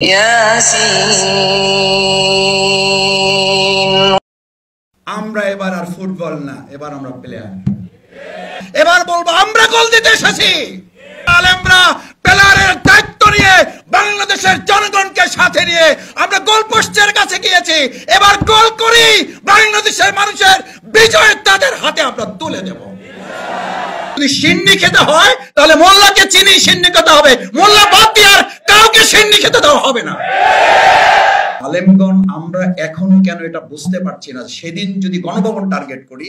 ইয়াসিন। আমরা এবার আর ফুটবল না, এবার আমরা প্লেয়ার। এবার বলবো আমরা গোল দিতে এসেছি। আলেমরা প্লেয়ারের দায়িত্ব নিয়ে বাংলাদেশের জনগণকে সাথে নিয়ে আমরা গোল পোস্টের কাছে গিয়েছি। এবার গোল করি, বাংলাদেশের মানুষের বিজয় তাদের হাতে আমরা তুলে দেব। যদি সিন্নি খেতে হয় তাহলে মোল্লাকে চিনি সিন্নি খেতে হবে, মোল্লা বাদ দিয়ে আর কাউকে সিন্নি খেতে দেওয়া হবে না। আলেমগণ আমরা এখনো কেন এটা বুঝতে পারছি না, সেদিন যদি গণভবন টার্গেট করি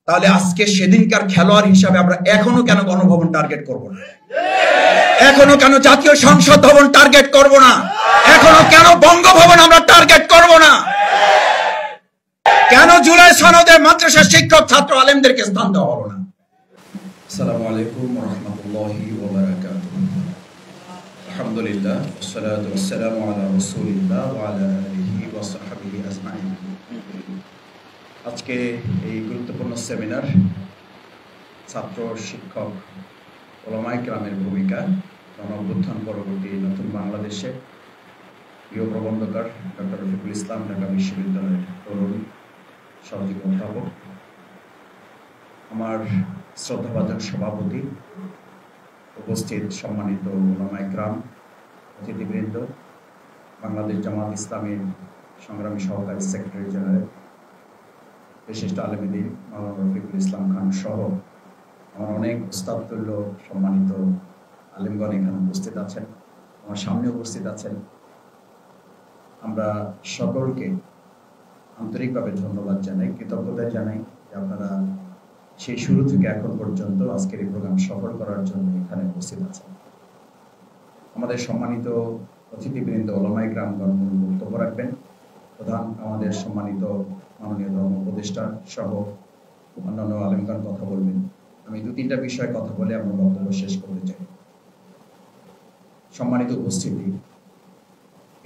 তাহলে আজকে সেদিনকার খেলোয়াড় হিসাবে আমরা এখনো কেন গণভবন টার্গেট করব না, এখনো কেন জাতীয় সংসদ ভবন টার্গেট করব না, এখনো কেন বঙ্গভবন আমরা টার্গেট করব না, কেন জুলাই সনদে মাদ্রাসা শিক্ষক ছাত্র আলেমদেরকে স্থান দেওয়া হলো না। আসসালামু আলাইকুম ওয়া রাহমাতুল্লাহি ওয়া বারাকাতুহু। আলহামদুলিল্লাহ ওয়াসসালাতু ওয়াসসালামু আলা রাসূলিল্লাহ ওয়া আলা আলিহি ওয়া সাহবিহি আজমাইন। আজকে এই গুরুত্বপূর্ণ সেমিনার ছাত্র শিক্ষক ওলামায়ে কেরামের ভূমিকা গণঅভ্যুত্থান পরবর্তী নতুন বাংলাদেশে প্রিয় প্রবন্ধকার ডক্টর রফিকুল ইসলাম ঢাকা বিশ্ববিদ্যালয়ের তরুণ সহযোগী অধ্যাপক, আমার শ্রদ্ধাভাজন সভাপতি, উপস্থিত সম্মানিত ওলামায়ে কেরাম, অতিথিবৃন্দ, বাংলাদেশ জামাত ইসলামীর সংগ্রামী সহকারী সেক্রেটারি জেনারেল, বিশিষ্ট আলেম দ্বীন মাওলানা রফিকুল ইসলাম খান সহ আমার অনেক উস্তাদতুল্য সম্মানিত আলেমগণ এখানে উপস্থিত আছেন, আমার সামনে উপস্থিত আছেন। আমরা সকলকে আন্তরিকভাবে ধন্যবাদ জানাই, কৃতজ্ঞতা জানাই যে আপনারা সেই শুরু থেকে এখন পর্যন্ত আজকের এই প্রোগ্রাম সফল করার জন্য এখানে উপস্থিত আছেন। আমাদের সম্মানিত অতিথিবৃন্দ ওলামায়ে কেরামগণ মূল বক্তব্য রাখবেন। প্রধান আমাদের সম্মানিত মাননীয় ধর্ম উপদেষ্টা সহ অন্যান্য আলেমগণ কথা বলবেন। আমি দু তিনটা বিষয়ে কথা বলে আমার বক্তব্য শেষ করতে চাই। সম্মানিত উপস্থিতি,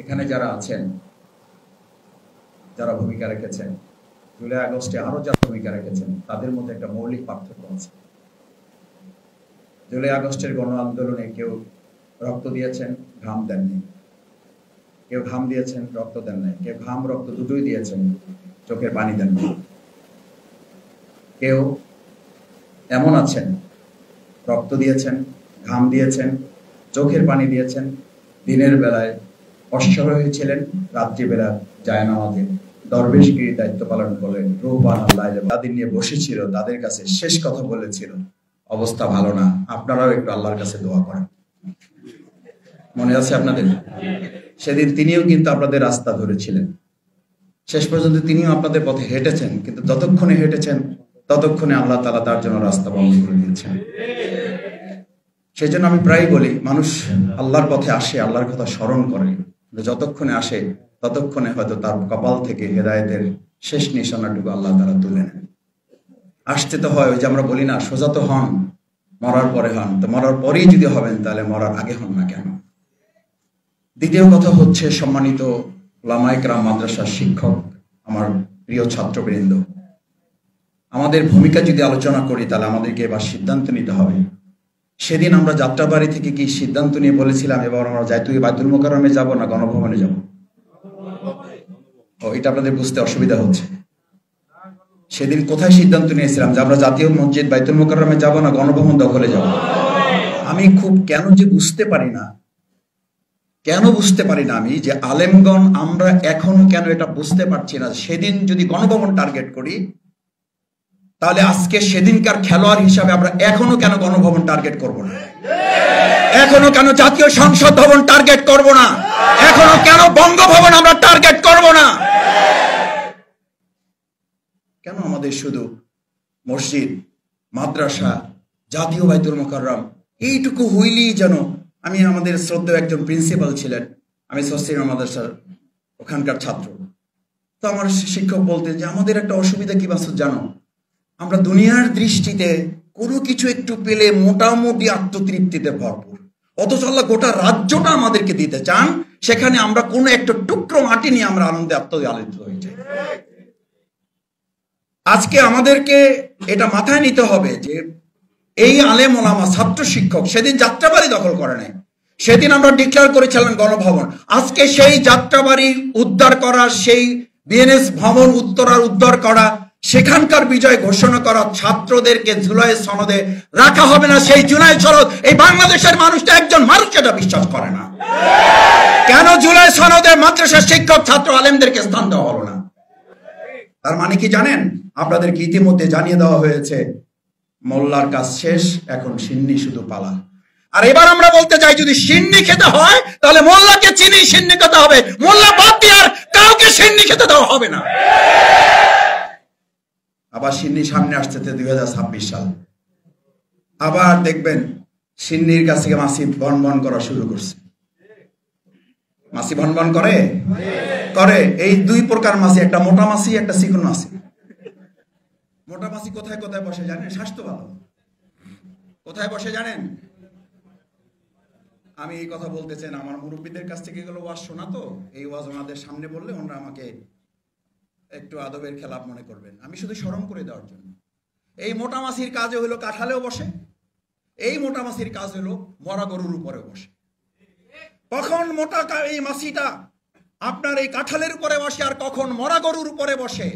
এখানে যারা আছেন, যারা ভূমিকা রেখেছেন, জুলাই আগস্টে আরো যারা ভূমিকা রেখেছেন, তাদের মধ্যে একটা মৌলিক পার্থক্য আছে। জুলাই আগস্টের গণ আন্দোলনে কেউ রক্ত দিয়েছেন, ঘাম দেননি, কেউ ঘাম দিয়েছেন, রক্ত দেন নাই, কেউ ঘাম রক্ত দুটোই দিয়েছেন, চোখের পানি দেননি। কেউ এমন আছেন রক্ত দিয়েছেন, ঘাম দিয়েছেন, চোখের পানি দিয়েছেন, দিনের বেলায় অশ্বারোহী হয়েছিলেন, রাত্রিবেলা জায়নামাজে দরবেশগিরি দায়িত্ব পালন করলেন, রূহবান আল্লাহ তাদের নিয়ে বসেছিল, তাদের কাছে শেষ কথা বলেছিল অবস্থা ভালো না, আপনারাও একটু আল্লাহর কাছে দোয়া করেন। মনে আছে আপনাদের? সেদিন তিনিও কিন্তু আপনাদের রাস্তা ধরেছিলেন, শেষ পর্যন্ত তিনিও আপনাদের পথে হেঁটেছেন, কিন্তু যতক্ষণে হেঁটেছেন ততক্ষণে আল্লাহ তাআলা তার জন্য রাস্তা বন্ধ করে দিয়েছেন। সেই জন্য আমি প্রায় বলি, মানুষ আল্লাহর পথে আসে, আল্লাহর কথা স্মরণ করে, যতক্ষণে আসে ততক্ষণে হয়তো তার কপাল থেকে হেদায়েতের শেষ নিশানাটুকু আল্লাহ তাআলা তুলে নেন। আসতে তো হয়, ওই যে আমরা বলি না, সোজা তো হন, মরার পরে হন, তো মরার পরেই যদি হবেন তাহলে মরার আগে হন না কেন? দ্বিতীয় কথা হচ্ছে, সম্মানিত ওলামায়ে কেরাম, মাদ্রাসার শিক্ষক, আমার প্রিয় ছাত্রবৃন্দ, আমাদের ভূমিকা যদি আলোচনা করি তাহলে আমাদেরকে এবার সিদ্ধান্ত নিতে হবে। সেদিন আমরা যাত্রাবাড়ি থেকে কি সিদ্ধান্ত নিয়ে বলেছিলাম এবার আমরা বাইতুল মোকাররমে যাব না গণভবনে যাব? এটা আপনাদের বুঝতে অসুবিধা হচ্ছে। সেদিন কোথায় সিদ্ধান্ত নিয়েছিলাম যে আমরা জাতীয় মসজিদ বাইতুল মোকাররমে যাব না গণভবন দখলে যাব? আমি খুব কেন বুঝতে পারি না আমি যে আলেমগণ আমরা এখনো কেন এটা বুঝতে পারছি না, সেদিন যদি গণভবন টার্গেট করি তাহলে আজকে সেদিনকার খেলোয়াড় হিসাবে আমরা এখনো কেন গণভবন টার্গেট করব না, এখনো কেন জাতীয় সংসদ ভবন টার্গেট করব না, এখনো কেন বঙ্গভবন আমরা টার্গেট করব না, কেন আমাদের শুধু মসজিদ, মাদ্রাসা, জাতীয় বাইতুল মোকাররম এইটুকু হইলেই যেন। আমি আমাদের শ্রদ্ধেয় একজন প্রিন্সিপাল ছিলেন, আমি সস্তিনা মাদ্রাসার ওখানকার ছাত্র, তো আমার শিক্ষক বলতেন যে আমাদের একটা অসুবিধা কি বাসু জানো, আমরা দুনিয়ার দৃষ্টিতে কোনো কিছু একটু পেলে মোটামুটি আত্মতৃপ্তিতে ভরপুর, অথচ আল্লাহ গোটা রাজ্যটা আমাদেরকে দিতে চান, সেখানে আমরা কোনো একটা টুকরো মাটি নিয়ে আমরা আনন্দে আত্মদালিত হয়ে যাই। আজকে আমাদেরকে এটা মাথায় নিতে হবে যে এই আলেম ওলামা ছাত্র শিক্ষক সেদিন যাত্রাবাড়ি দখল করে নাই, সেদিন আমরা ডিক্লেয়ার করেছিলাম গণভবন। আজকে সেই যাত্রাবাড়ি উদ্ধার করা, সেই বিএনএস ভবন উদ্ধার করা, সেখানকার বিজয় ঘোষণা করা ছাত্রদেরকে জুলাই সনদে রাখা হবে না। সেই জুলাই সনদ এই বাংলাদেশের মানুষটা একজন মানুষ এটা বিশ্বাস করে না। কেন জুলাই সনদে মাদ্রাসার শিক্ষক ছাত্র আলেমদেরকে স্থান দেওয়া হলো না? তার মানে কি জানেন? আপনাদেরকে ইতিমধ্যে জানিয়ে দেওয়া হয়েছে মোল্লার কাজ শেষ, এখন সিন্নি শুধু পালা। আর এবার আমরা বলতে চাই, যদি সিন্নি খেতে হয় তাহলে মোল্লাকে চিনি সিন্নি খেতে হবে, মোল্লা বাদ দিয়ে আর কাউকে সিন্নি খেতে দেওয়া হবে না। আবার সিন্নি সামনে আসছে 2026 সাল, আবার দেখবেন সিন্নির কাছ থেকে মাসি বনবন করা শুরু করছে। মাসি বনবন করে করে এই দুই প্রকার মাসি, একটা মোটা মাসি, একটা চিকন মাসি। মোটা মাসি কোথায় কোথায় বসে জানেন? স্বাস্থ্য ভালো কোথায় বসে জানেন? আমি এই কথা বলতে চাই না, আমার মুরব্বীদের কাছ থেকে এগুলো ওয়াজ শোনা, তো এই ওয়াজ ওনাদের সামনে বললে ওনারা আমাকে একটু আদবের খেলাপ মনে করবেন। আমি শুধু স্মরণ করে দেওয়ার জন্য। এই মোটা মাছির কাজে হলো কাঁঠালেও বসে, এই মোটা মাছির কাজ হলো মরা গরুর উপরেও বসে। কখন মোটা এই মাছিটা আপনার এই কাঁঠালের উপরে বসে আর কখন মরা গরুর উপরে বসে,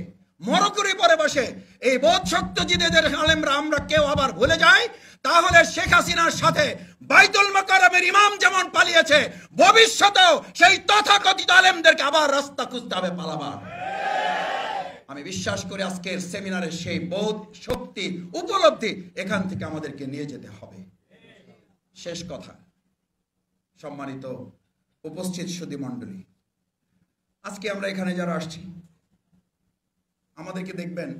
মরকুরি পরে বসে, এই বোধ সত্যজিদের আলেমরা আমরা কেউ আবার ভুলে যাই, তাহলে শেখ হাসিনার সাথে বাইতুল মোকাররমের ইমাম যেমন পালিয়েছে, ভবিষ্যতেও সেই তথাকথিত আলেমদেরকে আবার রাস্তা খুঁজতে হবে পালাবার। আমি বিশ্বাস করি আজকের সেমিনারে সেই বোধ শক্তি উপলব্ধি এখান থেকে আমাদেরকে নিয়ে যেতে হবে। শেষ কথা, সম্মানিত উপস্থিত সুধী মণ্ডলী, আজকে আমরা এখানে যারা আসছি, আমাদেরকে দেখবেন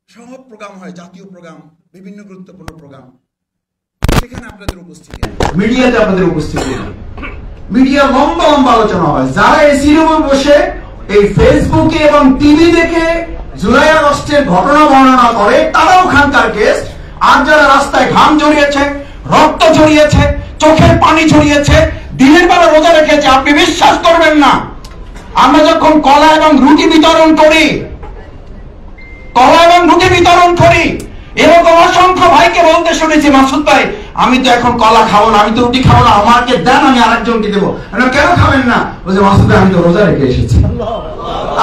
সব প্রোগ্রাম হয়, জাতীয় প্রোগ্রাম, বিভিন্ন গুরুত্বপূর্ণ প্রোগ্রাম, সেখানে আপনাদের উপস্থিতি, মিডিয়াতে আপনাদের উপস্থিতি, মিডিয়া লম্বা লম্বা আলোচনা হয়। যারা এসি রুমে বসে এই ফেসবুকে এবং টিভি দেখে জুলাই আগস্টের ঘটনা বর্ণনা করে তারাও খানকার গেস্ট। আর যারা রাস্তায় ঘাম ঝরিয়েছে, রক্ত ঝরিয়েছে, চোখের পানি ঝরিয়েছে, দিনের বেলা রোজা রেখেছে, আপনি বিশ্বাস করবেন না, আমরা যখন কলা এবং রুটি বিতরণ করি, এরকম অসংখ্য ভাইকে বলতে শুনেছি, মাসুদ ভাই আমি তো এখন কলা খাবো না, আমি তো রুটি খাবো না, আমাকে দেন, আমি আরেকজনকে দেবো। কেন খাবেন না? বলছে মাসুদ ভাই আমি তো রোজা রেখে এসেছি।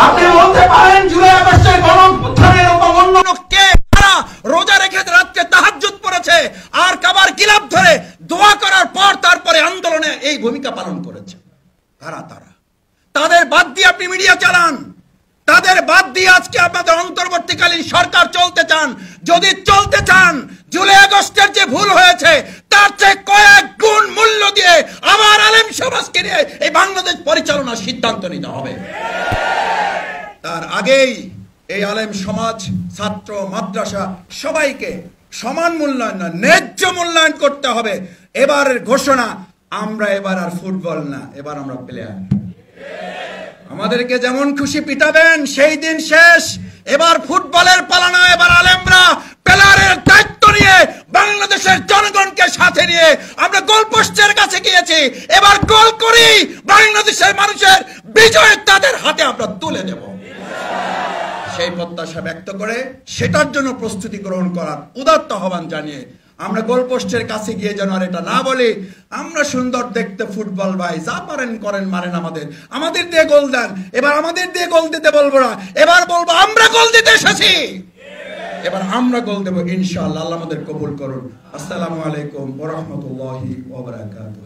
আপনি বলতে পারেন জুলাই আগস্টের গণঅভ্যুত্থানের এরকম অন্য কে রোজা রেখে রাত্রে তাহাজ্জুদ পড়েছে আর কাবার গিলাফ ধরে দোয়া করার পর তারপরে আন্দোলনে এই ভূমিকা পালন করেছে? তারা তাদের বাদ দিয়ে আপনি মিডিয়া চালান, তাদের বাদ দিয়ে আজকে আপনাদের অন্তর্বর্তীকালীন সরকার চলতে চান। যদি চলতে চান, জুলাই আগস্টের যে ভুল হয়েছে তার চেয়ে কয়েক গুণ মূল্য দিয়ে আবার আলেম সমাজকে নিয়ে এই বাংলাদেশ পরিচালনার সিদ্ধান্ত নিতে হবে। তার আগেই এই আলেম সমাজ, ছাত্র, মাদ্রাসা সবাইকে সমান মূল্যায়ন না, ন্যায্য মূল্যায়ন করতে হবে। এবারের ঘোষণা, আমরা এবার আর ফুটবল না, এবার আমরা প্লেয়ার। আমাদেরকে যেমন খুশি পিটাবেন, সেই দিন শেষ। এবার ফুটবলের পালা না, এবার আলেমরা প্লেয়ারের দায়িত্ব নিয়ে বাংলাদেশের জনগণকে সাথে নিয়ে আমরা গোলপোস্টের কাছে গিয়েছি, এবার গোল করি বাংলাদেশের মানুষের বিজয় তাদের হাতে আমরা তুলে দেব। সেই প্রত্যাশা ব্যক্ত করে সেটার জন্য প্রস্তুতি গ্রহণ করার উদাত্ত আহ্বান জানিয়ে আমরা গোলপোস্টের কাছে গিয়ে যেন আর এটা না বলি আমরা সুন্দর দেখতে ফুটবল ভাই, যা পারেন করেন, মারেন আমাদের দিয়ে গোল দেন। এবার আমাদের দিয়ে গোল দিতে বলবো না, এবার বলবো আমরা গোল দিতে এসেছি, এবার আমরা গোল দেবো ইনশাআল্লাহ। আল্লাহ আমাদের কবুল করুন। আসসালামু আলাইকুম ওয়া রাহমাতুল্লাহি ওয়া বারাকাতুহু।